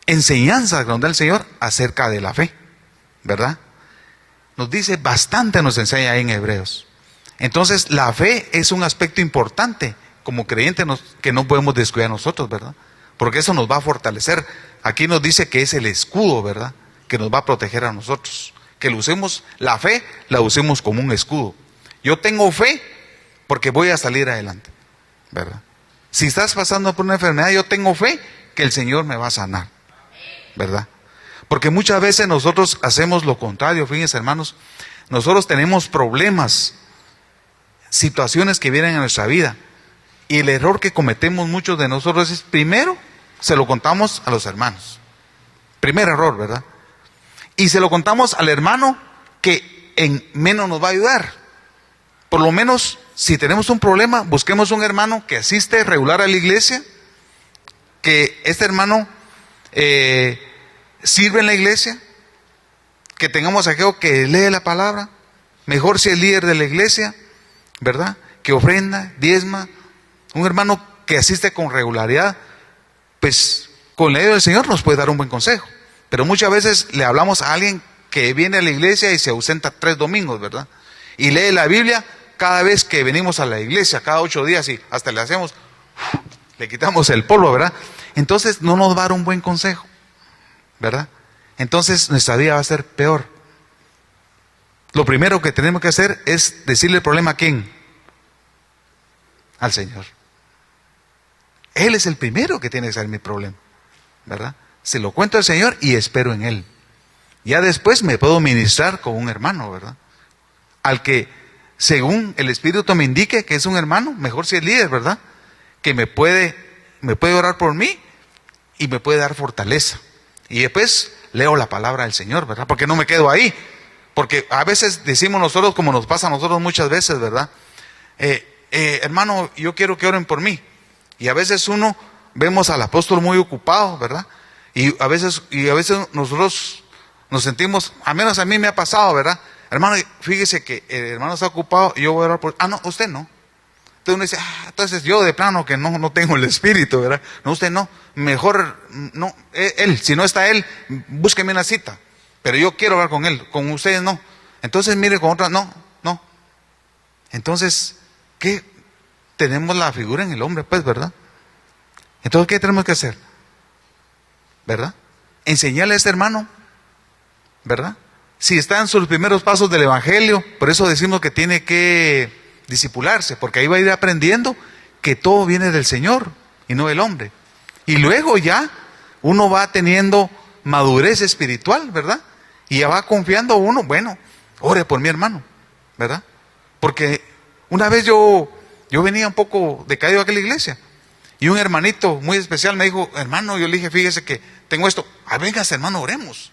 enseñanzas que nos da el Señor acerca de la fe, ¿verdad? Nos dice bastante, nos enseña ahí en Hebreos. Entonces la fe es un aspecto importante como creyentes que no podemos descuidar nosotros, ¿verdad? Porque eso nos va a fortalecer. Aquí nos dice que es el escudo, ¿verdad?, que nos va a proteger a nosotros. Que lo usemos, la fe la usemos como un escudo. Yo tengo fe porque voy a salir adelante, ¿verdad? Si estás pasando por una enfermedad, yo tengo fe que el Señor me va a sanar, ¿verdad? Porque muchas veces nosotros hacemos lo contrario. Fíjense, hermanos, nosotros tenemos problemas, situaciones que vienen a nuestra vida, y el error que cometemos muchos de nosotros es, primero, se lo contamos a los hermanos. Primer error, ¿verdad? Y se lo contamos al hermano que en menos nos va a ayudar. Por lo menos, si tenemos un problema, busquemos un hermano que asiste regular a la iglesia, que este hermano sirve en la iglesia, que tengamos aquello que lee la palabra, mejor si es líder de la iglesia, ¿verdad?, que ofrenda, diezma, un hermano que asiste con regularidad, pues con la ayuda del Señor nos puede dar un buen consejo. Pero muchas veces le hablamos a alguien que viene a la iglesia y se ausenta 3 domingos, ¿verdad?, y lee la Biblia cada vez que venimos a la iglesia, cada 8 días, y hasta le hacemos, le quitamos el polvo, ¿verdad? Entonces no nos va a dar un buen consejo, ¿verdad? Entonces nuestra vida va a ser peor. Lo primero que tenemos que hacer es decirle el problema a ¿quién? Al Señor. Él es el primero que tiene que ser mi problema, ¿verdad? Se lo cuento al Señor y espero en Él. Ya después me puedo ministrar con un hermano, ¿verdad?, al que según el Espíritu me indique que es un hermano, mejor si es líder, ¿verdad?, que me puede orar por mí y me puede dar fortaleza. Y después leo la palabra del Señor, ¿verdad?, porque no me quedo ahí. Porque a veces decimos nosotros, como nos pasa a nosotros muchas veces, ¿verdad?, hermano, yo quiero que oren por mí. Y a veces vemos al apóstol muy ocupado, ¿verdad? Y a veces nosotros nos sentimos, al menos a mí me ha pasado, ¿verdad? Hermano, fíjese que el hermano está ocupado y yo voy a orar por... no, usted no. Entonces uno dice, entonces yo de plano que no tengo el espíritu, ¿verdad? No, usted no. Mejor, no, él, si no está él, búsqueme una cita. Pero yo quiero hablar con él, con ustedes no. Entonces mire con otra, no. Entonces, ¿qué? Tenemos la figura en el hombre, pues, ¿verdad? Entonces, ¿qué tenemos que hacer? ¿Verdad? Enseñarle a este hermano, ¿verdad? Si está en sus primeros pasos del evangelio, por eso decimos que tiene que discipularse, porque ahí va a ir aprendiendo que todo viene del Señor y no del hombre. Y luego ya uno va teniendo madurez espiritual, ¿verdad? Y ya va confiando uno, bueno, ore por mi hermano, ¿verdad? Porque una vez yo venía un poco decaído aquí a la iglesia y un hermanito muy especial me dijo, hermano, yo le dije, fíjese que tengo esto, véngase hermano, oremos.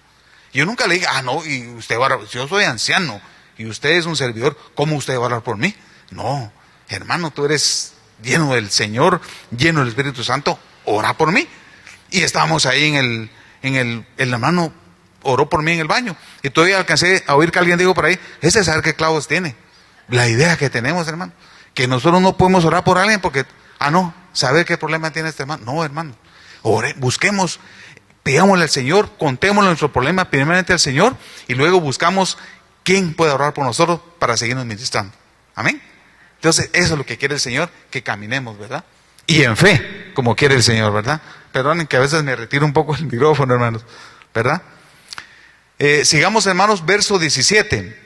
Y yo nunca le dije, no, y usted va a orar, yo soy anciano y usted es un servidor, ¿cómo usted va a orar por mí? No, hermano, tú eres lleno del Señor, lleno del Espíritu Santo, ora por mí. Y estábamos ahí el hermano oró por mí en el baño. Y todavía alcancé a oír que alguien dijo por ahí, ese es saber qué clavos tiene. La idea que tenemos, hermano, que nosotros no podemos orar por alguien porque, saber qué problema tiene este hermano. No, hermano, busquemos, pidámosle al Señor, contémosle nuestro problema primeramente al Señor y luego buscamos quién puede orar por nosotros para seguirnos ministrando. Amén. Entonces, eso es lo que quiere el Señor, que caminemos, ¿verdad? Y en fe, como quiere el Señor, ¿verdad? Perdonen que a veces me retiro un poco el micrófono, hermanos, ¿verdad? Sigamos, hermanos, verso 17.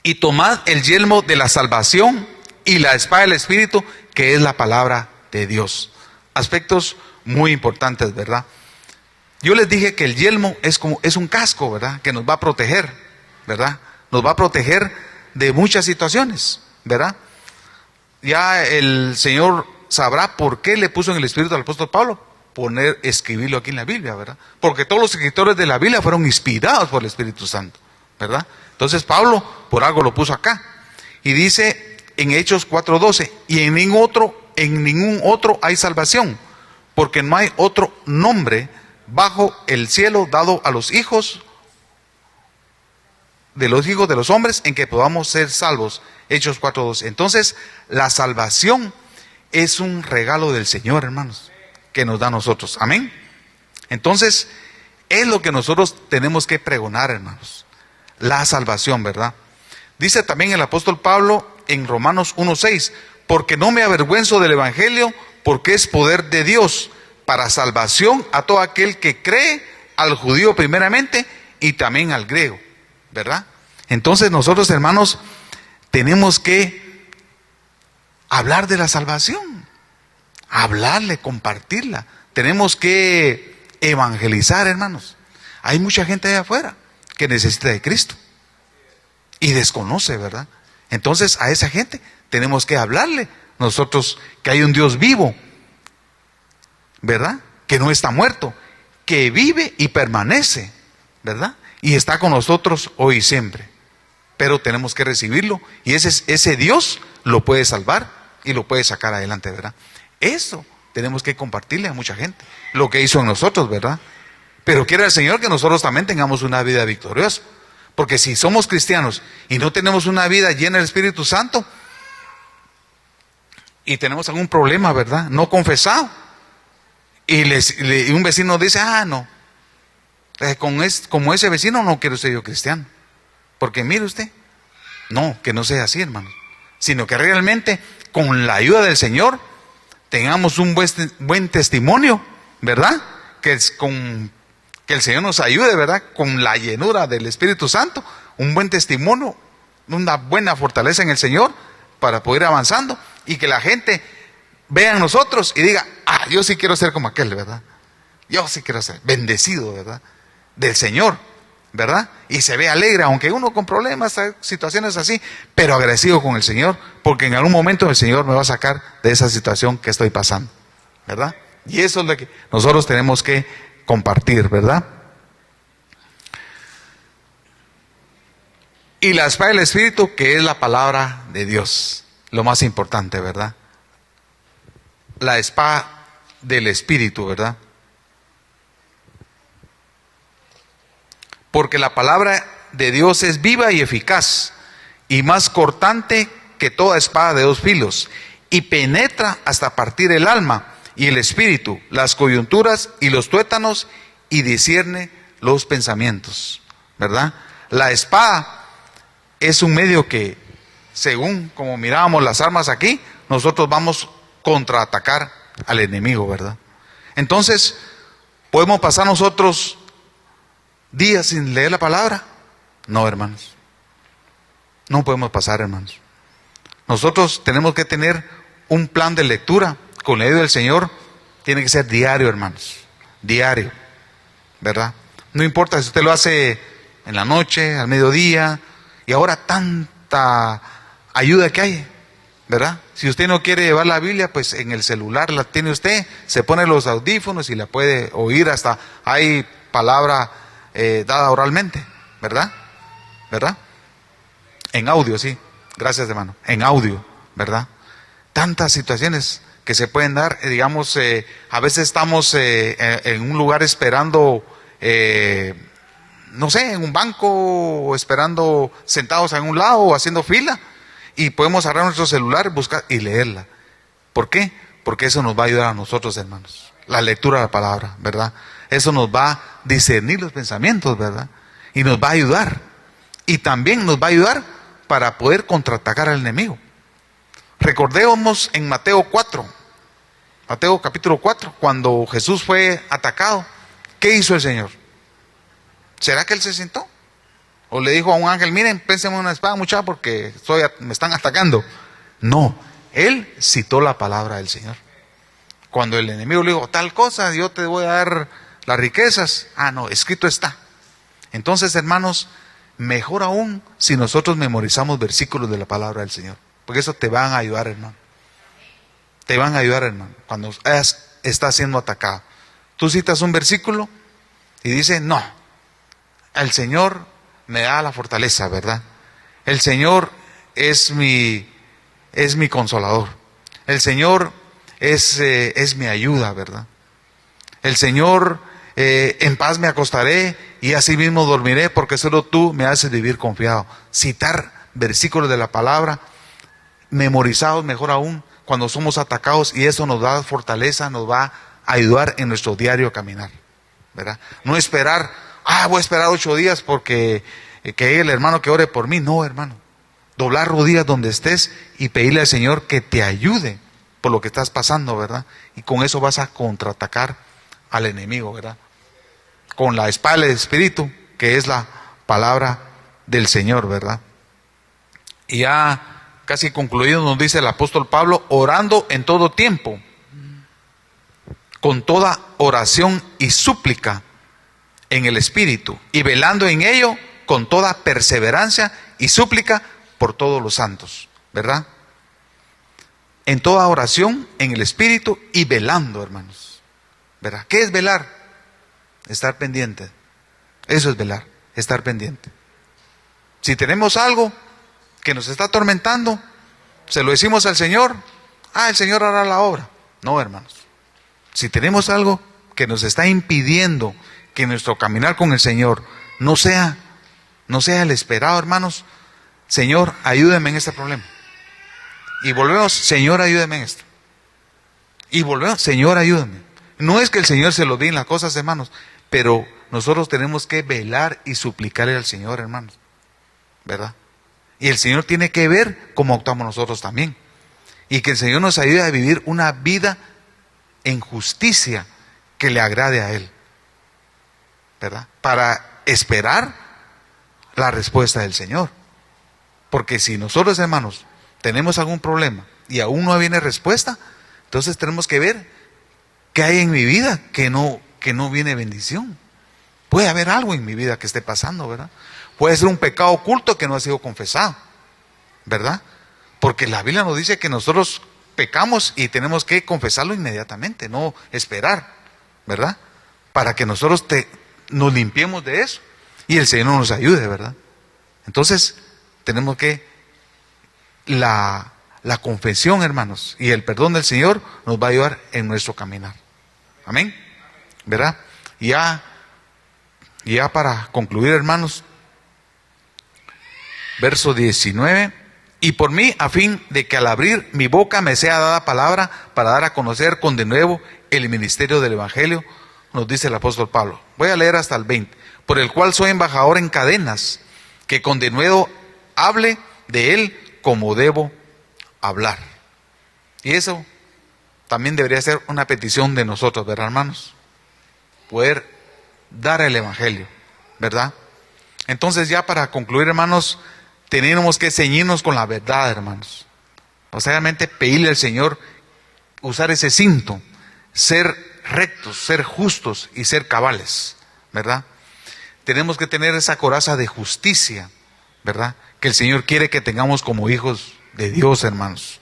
Y tomad el yelmo de la salvación y la espada del Espíritu, que es la palabra de Dios. Aspectos muy importantes, ¿verdad? Yo les dije que el yelmo es un casco, ¿verdad? Que nos va a proteger, ¿verdad? Nos va a proteger de muchas situaciones, ¿verdad? Ya el Señor sabrá por qué le puso en el espíritu al apóstol Pablo escribirlo aquí en la Biblia, ¿verdad? Porque todos los escritores de la Biblia fueron inspirados por el Espíritu Santo, ¿verdad? Entonces Pablo por algo lo puso acá. Y dice en Hechos 4:12, y en ningún otro hay salvación, porque no hay otro nombre bajo el cielo dado a los hijos de los hombres en que podamos ser salvos. Hechos 4:12. Entonces, la salvación es un regalo del Señor, hermanos, que nos da a nosotros. Amén. Entonces, es lo que nosotros tenemos que pregonar, hermanos. La salvación, ¿verdad? Dice también el apóstol Pablo en Romanos 1:6, porque no me avergüenzo del evangelio, porque es poder de Dios para salvación a todo aquel que cree, al judío primeramente y también al griego, ¿verdad? Entonces nosotros, hermanos, tenemos que hablar de la salvación, hablarle, compartirla. Tenemos que evangelizar, hermanos. Hay mucha gente allá afuera que necesita de Cristo y desconoce, ¿verdad? Entonces a esa gente tenemos que hablarle nosotros que hay un Dios vivo, ¿verdad? Que no está muerto, que vive y permanece, ¿verdad? Y está con nosotros hoy y siempre. Pero tenemos que recibirlo, y ese Dios lo puede salvar y lo puede sacar adelante, ¿verdad? Eso tenemos que compartirle a mucha gente, lo que hizo en nosotros, ¿verdad? Pero quiere el Señor que nosotros también tengamos una vida victoriosa, porque si somos cristianos y no tenemos una vida llena del Espíritu Santo y tenemos algún problema, ¿verdad? No confesado, y un vecino dice, no, como ese vecino no quiero ser yo cristiano. Porque mire usted, no, que no sea así, hermano, sino que realmente con la ayuda del Señor tengamos un buen testimonio, ¿verdad? Que el Señor nos ayude, ¿verdad? Con la llenura del Espíritu Santo, un buen testimonio, una buena fortaleza en el Señor para poder ir avanzando y que la gente vea en nosotros y diga, yo sí quiero ser como aquel, ¿verdad? Yo sí quiero ser bendecido, ¿verdad? Del Señor, ¿verdad? Y se ve alegre, aunque uno con problemas, situaciones así, pero agradecido con el Señor, porque en algún momento el Señor me va a sacar de esa situación que estoy pasando, ¿verdad? Y eso es lo que nosotros tenemos que compartir, ¿verdad? Y la espada del Espíritu, que es la palabra de Dios, lo más importante, ¿verdad? La espada del Espíritu, ¿verdad? Porque la palabra de Dios es viva y eficaz, y más cortante que toda espada de dos filos, y penetra hasta partir el alma y el espíritu, las coyunturas y los tuétanos, y discierne los pensamientos, ¿verdad? La espada es un medio que, según como mirábamos las armas aquí, nosotros vamos a contraatacar al enemigo, ¿verdad? Entonces, ¿podemos pasar nosotros días sin leer la palabra? No, hermanos. No podemos pasar, hermanos. Nosotros tenemos que tener un plan de lectura con la ayuda del Señor. Tiene que ser diario, hermanos. Diario, ¿verdad? No importa si usted lo hace en la noche, al mediodía, y ahora tanta ayuda que hay, ¿verdad? Si usted no quiere llevar la Biblia, pues en el celular la tiene usted, se pone los audífonos y la puede oír, hasta hay palabra dada oralmente, ¿verdad? ¿Verdad? En audio, sí. Gracias, hermano. En audio, ¿verdad? Tantas situaciones que se pueden dar, digamos, a veces estamos en un lugar esperando, no sé, en un banco, o esperando sentados en un lado o haciendo fila, y podemos agarrar nuestro celular, buscar y leerla. ¿Por qué? Porque eso nos va a ayudar a nosotros, hermanos. La lectura de la palabra, ¿verdad? Eso nos va a discernir los pensamientos, ¿verdad? Y nos va a ayudar. Y también nos va a ayudar para poder contraatacar al enemigo. Recordemos en Mateo 4, Mateo capítulo 4, cuando Jesús fue atacado, ¿qué hizo el Señor? ¿Será que Él se sentó? ¿O le dijo a un ángel, miren, pénsenme una espada, muchacha, porque me están atacando? No, Él citó la palabra del Señor. Cuando el enemigo le dijo, tal cosa, yo te voy a dar las riquezas. Ah, no, escrito está. Entonces, hermanos, mejor aún si nosotros memorizamos versículos de la palabra del Señor. Porque eso te van a ayudar, hermano. Te van a ayudar, hermano, cuando estás siendo atacado. Tú citas un versículo y dices, no, el Señor me da la fortaleza, ¿verdad? El Señor es mi consolador. El Señor es mi ayuda, ¿verdad? El Señor, en paz me acostaré y así mismo dormiré, porque solo tú me haces vivir confiado. Citar versículos de la palabra, memorizados mejor aún, cuando somos atacados, y eso nos da fortaleza, nos va a ayudar en nuestro diario caminar, ¿verdad? No esperar, voy a esperar 8 días porque que el hermano que ore por mí. No, hermano, doblar rodillas donde estés y pedirle al Señor que te ayude por lo que estás pasando, ¿verdad? Y con eso vas a contraatacar al enemigo, ¿verdad? Con la espada del Espíritu, que es la palabra del Señor, ¿verdad? Y ya casi concluido nos dice el apóstol Pablo, orando en todo tiempo, con toda oración y súplica en el Espíritu, y velando en ello con toda perseverancia y súplica por todos los santos, ¿verdad? En toda oración en el Espíritu y velando, hermanos, ¿verdad? ¿Qué es velar? Estar pendiente. Eso es velar, estar pendiente. Si tenemos algo que nos está atormentando, se lo decimos al Señor, el Señor hará la obra. No, hermanos. Si tenemos algo que nos está impidiendo que nuestro caminar con el Señor no sea el esperado, hermanos, Señor, ayúdame en este problema. Y volvemos, Señor, ayúdame en esto. Y volvemos, Señor, ayúdame. No es que el Señor se lo dé en las cosas, hermanos, pero nosotros tenemos que velar y suplicarle al Señor, hermanos, ¿verdad? Y el Señor tiene que ver cómo actuamos nosotros también. Y que el Señor nos ayude a vivir una vida en justicia que le agrade a Él, ¿verdad? Para esperar la respuesta del Señor. Porque si nosotros, hermanos, tenemos algún problema y aún no viene respuesta, entonces tenemos que ver qué hay en mi vida que no viene bendición. Puede haber algo en mi vida que esté pasando, ¿verdad? Puede ser un pecado oculto que no ha sido confesado, ¿verdad? Porque la Biblia nos dice que nosotros pecamos y tenemos que confesarlo inmediatamente, no esperar, ¿verdad? Para que nosotros nos limpiemos de eso y el Señor nos ayude, ¿verdad? Entonces, tenemos que la confesión, hermanos, y el perdón del Señor nos va a ayudar en nuestro caminar. Amén, ¿verdad? Y ya para concluir, hermanos, verso 19, y por mí, a fin de que al abrir mi boca me sea dada palabra para dar a conocer con de nuevo el ministerio del Evangelio, nos dice el apóstol Pablo. Voy a leer hasta el 20. Por el cual soy embajador en cadenas, que con de nuevo hable de él como debo hablar. Y eso también debería ser una petición de nosotros, ¿verdad, hermanos? Poder dar el Evangelio, ¿verdad? Entonces, ya para concluir, hermanos, tenemos que ceñirnos con la verdad, hermanos. O sea, realmente pedirle al Señor usar ese cinto, ser rectos, ser justos y ser cabales, ¿verdad? Tenemos que tener esa coraza de justicia, ¿verdad? Que el Señor quiere que tengamos como hijos de Dios, hermanos.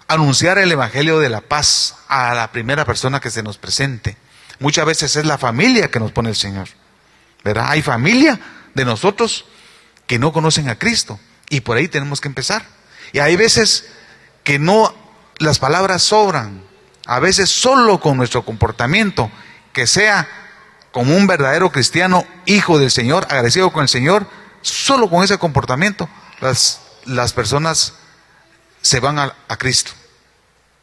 Anunciar el Evangelio de la paz a la primera persona que se nos presente. Muchas veces es la familia que nos pone el Señor, ¿verdad? Hay familia de nosotros que no conocen a Cristo y por ahí tenemos que empezar. Y hay veces que no, las palabras sobran. A veces solo con nuestro comportamiento, que sea como un verdadero cristiano, hijo del Señor, agradecido con el Señor, solo con ese comportamiento las personas se van a Cristo.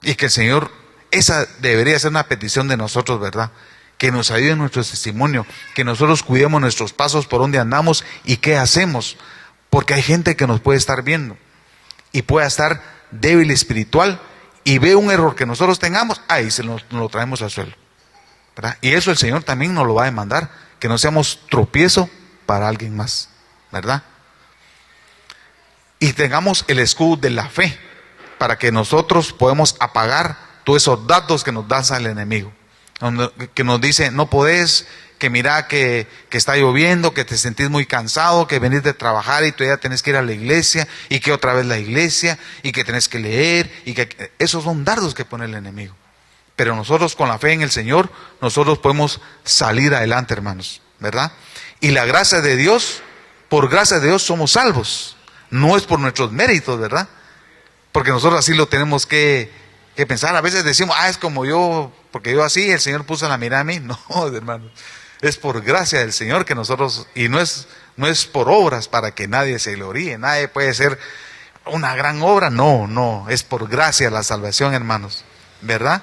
Y que el Señor, esa debería ser una petición de nosotros, ¿verdad? Que nos ayude en nuestro testimonio, que nosotros cuidemos nuestros pasos, por dónde andamos y qué hacemos, porque hay gente que nos puede estar viendo y puede estar débil espiritual y ve un error que nosotros tengamos, ahí nos lo traemos al suelo, ¿verdad? Y eso el Señor también nos lo va a demandar, que no seamos tropiezo para alguien más, ¿verdad? Y tengamos el escudo de la fe, para que nosotros podamos apagar todos esos dardos que nos dan al enemigo, que nos dice, no podés, que mira que está lloviendo, que te sentís muy cansado, que venís de trabajar y todavía tenés que ir a la iglesia, y que otra vez la iglesia, y que tenés que leer, y que esos son dardos que pone el enemigo. Pero nosotros con la fe en el Señor, nosotros podemos salir adelante, hermanos, ¿verdad? Y la gracia de Dios, por gracia de Dios somos salvos, no es por nuestros méritos, ¿verdad? Porque nosotros así lo tenemos que pensar. A veces decimos, es como yo, porque yo así, el Señor puso la mirada a mí. No, hermanos, es por gracia del Señor que nosotros, y no es por obras para que nadie se gloríe. Nadie puede ser una gran obra, no, es por gracia la salvación, hermanos, ¿verdad?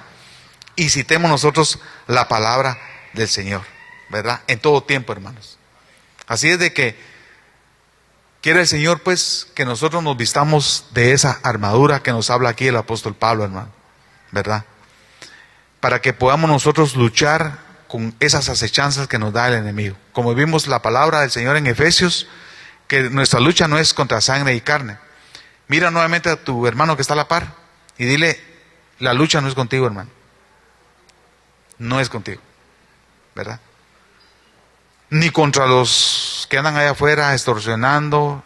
Y citemos nosotros la palabra del Señor, ¿verdad? En todo tiempo, hermanos. Así es de que quiere el Señor, pues, que nosotros nos vistamos de esa armadura que nos habla aquí el apóstol Pablo, hermano, ¿verdad? Para que podamos nosotros luchar con esas acechanzas que nos da el enemigo. Como vimos la palabra del Señor en Efesios, que nuestra lucha no es contra sangre y carne. Mira nuevamente a tu hermano que está a la par y dile, la lucha no es contigo, hermano. No es contigo, ¿verdad? Ni contra los que andan allá afuera extorsionando.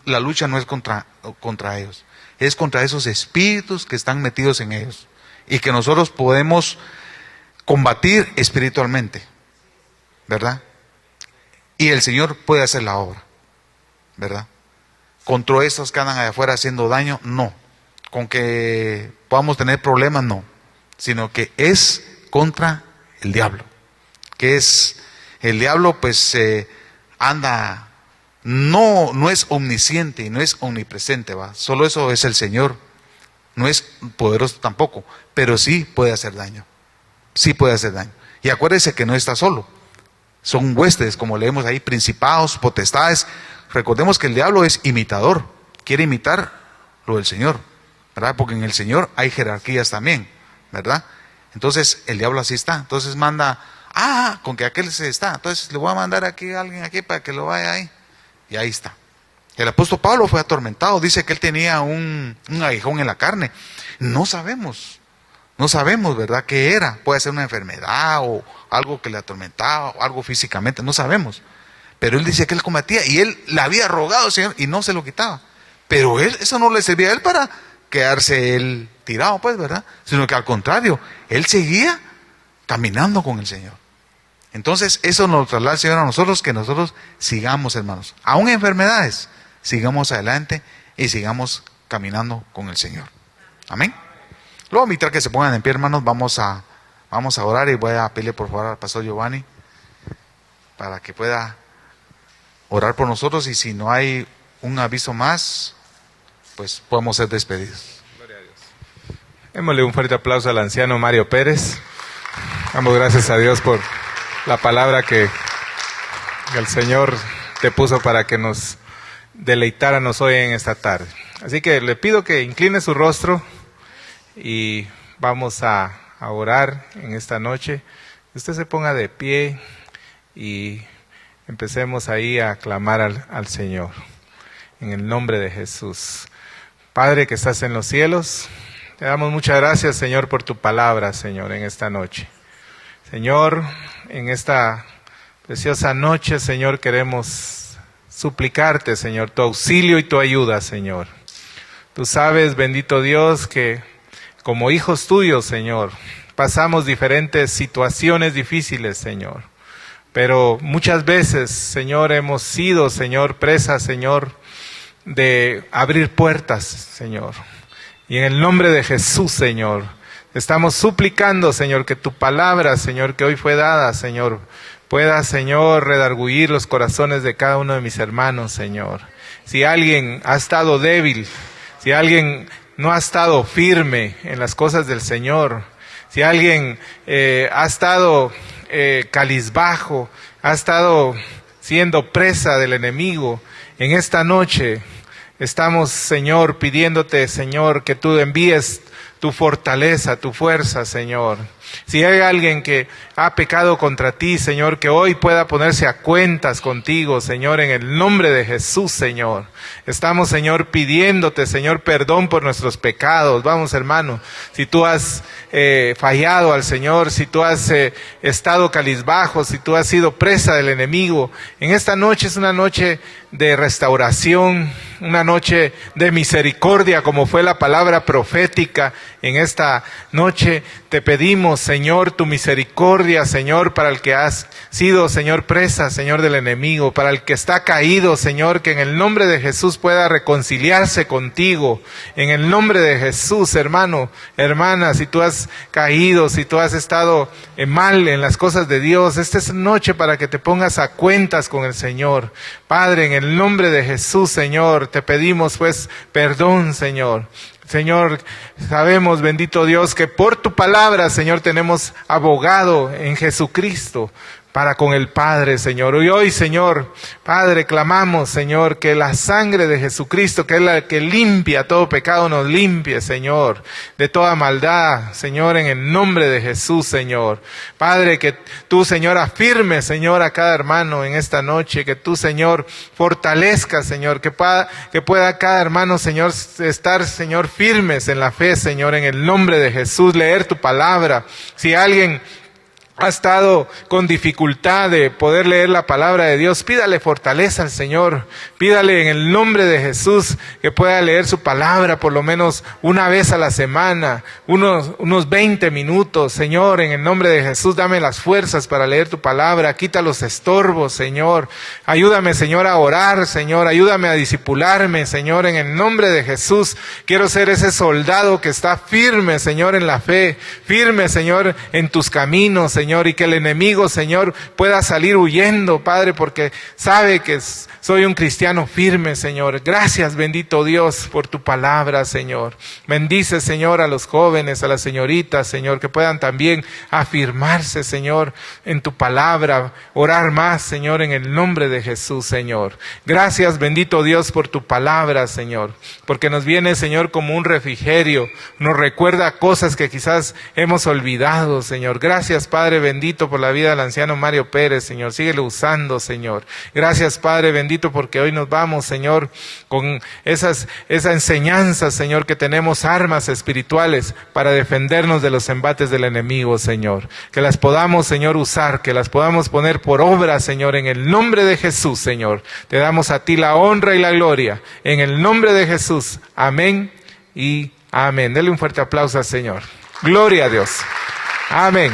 La lucha no es contra ellos, es contra esos espíritus que están metidos en ellos y que nosotros podemos combatir espiritualmente, ¿verdad? Y el Señor puede hacer la obra, ¿verdad? Contra esos que andan allá afuera haciendo daño, no. Con que podamos tener problemas, no. Sino que es contra el diablo. Que es el diablo, pues anda, no es omnisciente y no es omnipresente, ¿va? Solo eso es el Señor. No es poderoso tampoco, pero sí puede hacer daño. Sí puede hacer daño. Y acuérdese que no está solo. Son huestes, como leemos ahí, principados, potestades. Recordemos que el diablo es imitador. Quiere imitar lo del Señor, ¿verdad? Porque en el Señor hay jerarquías también, ¿verdad? Entonces el diablo así está. Entonces manda, con que aquel se está. Entonces le voy a mandar aquí a alguien aquí para que lo vaya ahí. Y ahí está. El apóstol Pablo fue atormentado. Dice que él tenía un aguijón en la carne. No sabemos, ¿verdad? ¿Qué era? Puede ser una enfermedad o algo que le atormentaba o algo físicamente, no sabemos. Pero él dice que él combatía y él le había rogado al Señor y no se lo quitaba. Pero eso no le servía a él para quedarse él tirado, pues, ¿verdad? Sino que al contrario, él seguía caminando con el Señor. Entonces eso nos traslada el Señor a nosotros, que nosotros sigamos, hermanos, aún en enfermedades, sigamos adelante y sigamos caminando con el Señor. Amén. Luego, mientras que se pongan en pie, hermanos, vamos a orar, y voy a pedirle por favor al pastor Giovanni para que pueda orar por nosotros, y si no hay un aviso más, pues podemos ser despedidos. Gloria a Dios. Démosle un fuerte aplauso al anciano Mario Pérez. Damos gracias a Dios por la palabra que el Señor te puso para que nos deleitáramos hoy en esta tarde. Así que le pido que incline su rostro y vamos a orar en esta noche. Usted se ponga de pie y empecemos ahí a clamar al Señor en el nombre de Jesús. Padre que estás en los cielos, te damos muchas gracias, Señor, por tu palabra, Señor, en esta noche. Señor, en esta preciosa noche, Señor, queremos suplicarte, Señor, tu auxilio y tu ayuda, Señor. Tú sabes, bendito Dios, que como hijos tuyos, Señor, pasamos diferentes situaciones difíciles, Señor. Pero muchas veces, Señor, hemos sido, Señor, presas, Señor, de abrir puertas, Señor. Y en el nombre de Jesús, Señor, estamos suplicando, Señor, que tu palabra, Señor, que hoy fue dada, Señor, pueda, Señor, redarguir los corazones de cada uno de mis hermanos, Señor. Si alguien ha estado débil, si alguien no ha estado firme en las cosas del Señor, si alguien ha estado cabizbajo, ha estado siendo presa del enemigo, en esta noche estamos, Señor, pidiéndote, Señor, que tú envíes tu fortaleza, tu fuerza, Señor. Si hay alguien que ha pecado contra ti, Señor, que hoy pueda ponerse a cuentas contigo, Señor, en el nombre de Jesús, Señor. Estamos, Señor, pidiéndote, Señor, perdón por nuestros pecados. Vamos, hermano, si tú has fallado al Señor, si tú has estado cabizbajo, si tú has sido presa del enemigo, en esta noche es una noche de restauración, una noche de misericordia, como fue la palabra profética. En esta noche te pedimos, Señor, tu misericordia, Señor, para el que has sido, Señor, presa, Señor, del enemigo, para el que está caído, Señor, que en el nombre de Jesús pueda reconciliarse contigo. En el nombre de Jesús, hermano, hermana, si tú has caído, si tú has estado mal en las cosas de Dios, esta es noche para que te pongas a cuentas con el Señor. Padre, en el nombre de Jesús, Señor, te pedimos pues perdón, Señor. Señor, sabemos, bendito Dios, que por tu palabra, Señor, tenemos abogado en Jesucristo para con el Padre, Señor. Y hoy, Señor, Padre, clamamos, Señor, que la sangre de Jesucristo, que es la que limpia todo pecado, nos limpie, Señor, de toda maldad, Señor, en el nombre de Jesús, Señor. Padre, que tú, Señor, afirmes, Señor, a cada hermano en esta noche, que tú, Señor, fortalezca, Señor, que pueda cada hermano, Señor, estar, Señor, firmes en la fe, Señor, en el nombre de Jesús, leer tu palabra. Si alguien ha estado con dificultad de poder leer la palabra de Dios, pídale fortaleza al Señor, pídale en el nombre de Jesús que pueda leer su palabra por lo menos una vez a la semana, unos 20 minutos, Señor, en el nombre de Jesús, dame las fuerzas para leer tu palabra, quita los estorbos, Señor, ayúdame, Señor, a orar, Señor, ayúdame a discipularme, Señor, en el nombre de Jesús, quiero ser ese soldado que está firme, Señor, en la fe, firme, Señor, en tus caminos, Señor, y que el enemigo, Señor, pueda salir huyendo, Padre, porque sabe que soy un cristiano firme, Señor. Gracias, bendito Dios, por tu palabra, Señor. Bendice, Señor, a los jóvenes, a las señoritas, Señor, que puedan también afirmarse, Señor, en tu palabra, orar más, Señor, en el nombre de Jesús, Señor. Gracias, bendito Dios, por tu palabra, Señor, porque nos viene, Señor, como un refrigerio, nos recuerda cosas que quizás hemos olvidado, Señor. Gracias, Padre bendito, por la vida del anciano Mario Pérez, Señor. Síguelo usando, Señor. Gracias, Padre bendito, porque hoy nos vamos, Señor, con esa enseñanza, Señor, que tenemos armas espirituales para defendernos de los embates del enemigo, Señor. Que las podamos, Señor, usar, que las podamos poner por obra, Señor, en el nombre de Jesús, Señor. Te damos a ti la honra y la gloria, en el nombre de Jesús. Amén y amén. Dele un fuerte aplauso al Señor. Gloria a Dios. Amén.